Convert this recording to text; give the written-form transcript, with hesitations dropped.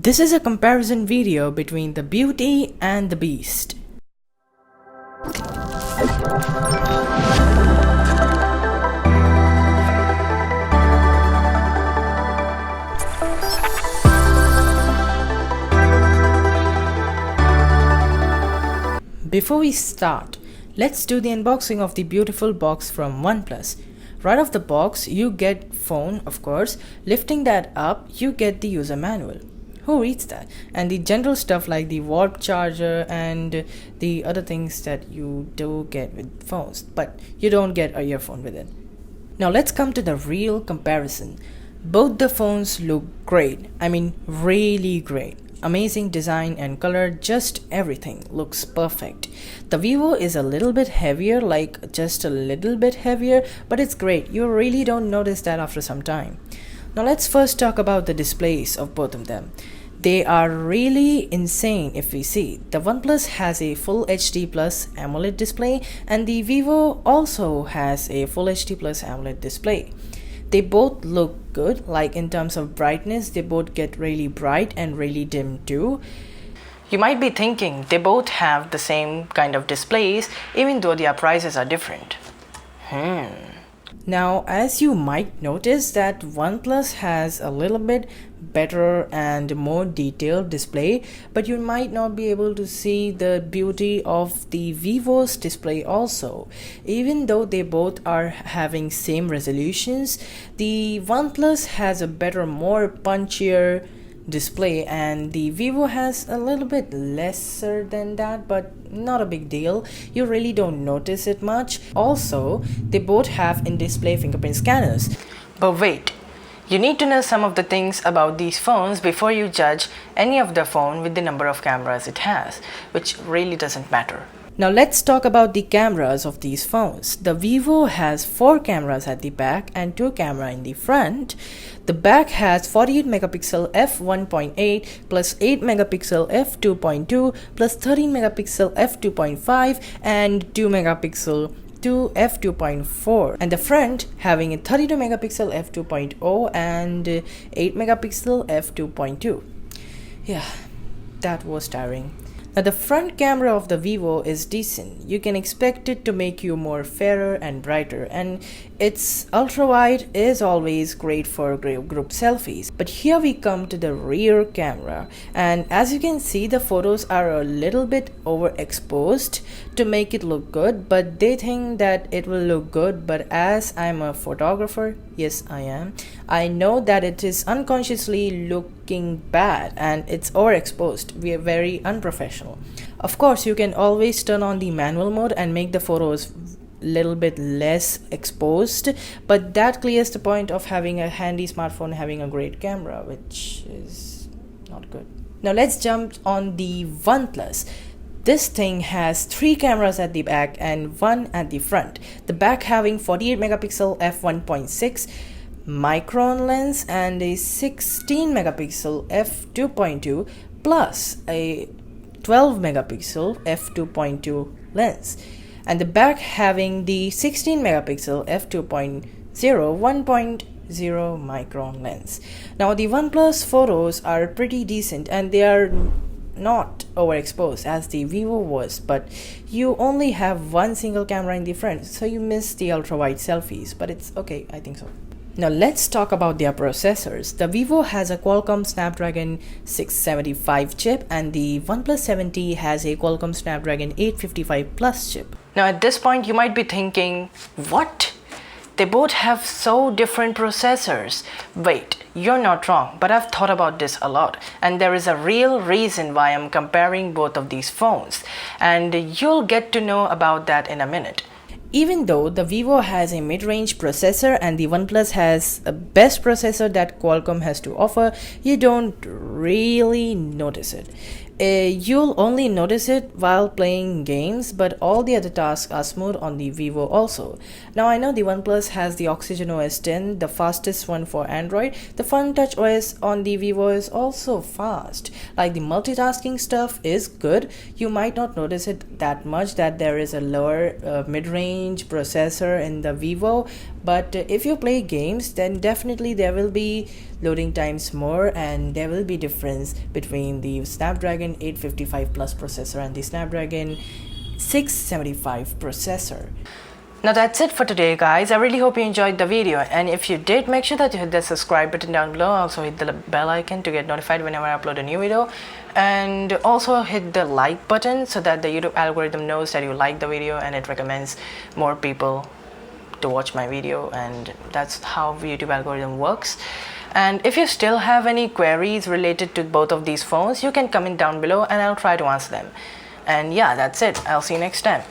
This is a comparison video between the Beauty and the Beast. Before we start, let's do the unboxing of the beautiful box from OnePlus. Right off the box, you get phone, of course. Lifting that up, you get the user manual. Who reads that? And the general stuff like the warp charger and the other things that you do get with phones, but you don't get a earphone with it. Now let's come to the real comparison. Both the phones look great. I mean, really great. Amazing design and color, just everything looks perfect. The Vivo is a little bit heavier, like just a little bit heavier, but it's great. You really don't notice that after some time. Now let's first talk about the displays of both of them. They are really insane if we see. The OnePlus has a Full HD Plus AMOLED display and the Vivo also has a Full HD Plus AMOLED display. They both look good, like in terms of brightness, they both get really bright and really dim too. You might be thinking they both have the same kind of displays even though their prices are different. Now, as you might notice that OnePlus has a little bit better and more detailed display, but you might not be able to see the beauty of the Vivo's display also. Even though they both are having same resolutions, the OnePlus has a better, more punchier display and the Vivo has a little bit lesser than that, but not a big deal. You really don't notice it much. Also, they both have in-display fingerprint scanners. But wait, you need to know some of the things about these phones before you judge any of the phone with the number of cameras it has, which really doesn't matter. Now let's talk about the cameras of these phones. The Vivo has 4 cameras at the back and 2 cameras in the front. The back has 48 megapixel f1.8 plus 8 megapixel f2.2 plus 13 megapixel f2.5 and 2 megapixel to f2.4, and the front having a 32 megapixel f2.0 and 8 megapixel f2.2. Yeah, that was tiring. Now the front camera of the Vivo is decent. You can expect it to make you more fairer and brighter, and its ultra wide is always great for group selfies. But here we come to the rear camera, and as you can see, the photos are a little bit overexposed to make it look good, but they think that it will look good. But as I'm a photographer, yes I am, I know that it is unconsciously looking bad and it's overexposed. We are very unprofessional. Of course, you can always turn on the manual mode and make the photos little bit less exposed, but that clears the point of having a handy smartphone having a great camera, which is not good. Now let's jump on the OnePlus. This thing has 3 cameras at the back and 1 at the front. The back having 48 megapixel f1.6 micron lens and a 16 megapixel f2.2 plus a 12 megapixel f2.2 lens, and the back having the 16 megapixel f2.0 1.0 micron lens. Now the OnePlus photos are pretty decent and they are not overexposed as the Vivo was, but you only have one single camera in the front, so you miss the ultra wide selfies, but it's okay, I think so. Now let's talk about their processors. The Vivo has a Qualcomm Snapdragon 675 chip and the OnePlus 7T has a Qualcomm Snapdragon 855 Plus chip. Now at this point you might be thinking, what? They both have so different processors. Wait, you're not wrong, but I've thought about this a lot and there is a real reason why I'm comparing both of these phones, and you'll get to know about that in a minute. Even though the Vivo has a mid-range processor and the OnePlus has a best processor that Qualcomm has to offer, you don't really notice it. You'll only notice it while playing games, but all the other tasks are smooth on the Vivo also. Now I know the OnePlus has the Oxygen OS 10, the fastest one for Android. The Fun Touch OS on the Vivo is also fast. Like the multitasking stuff is good. You might not notice it that much that there is a lower mid-range processor in the Vivo, But if you play games, then definitely there will be loading times more, and there will be difference between the Snapdragon 855 Plus processor and the Snapdragon 675 processor. Now that's it for today, guys. I really hope you enjoyed the video, and if you did, make sure that you hit the subscribe button down below. Also hit the bell icon to get notified whenever I upload a new video, and also hit the like button so that the YouTube algorithm knows that you like the video and it recommends more people to watch my video. And that's how YouTube algorithm works. And if you still have any queries related to both of these phones, you can comment down below and I'll try to answer them. And yeah, that's it. I'll see you next time.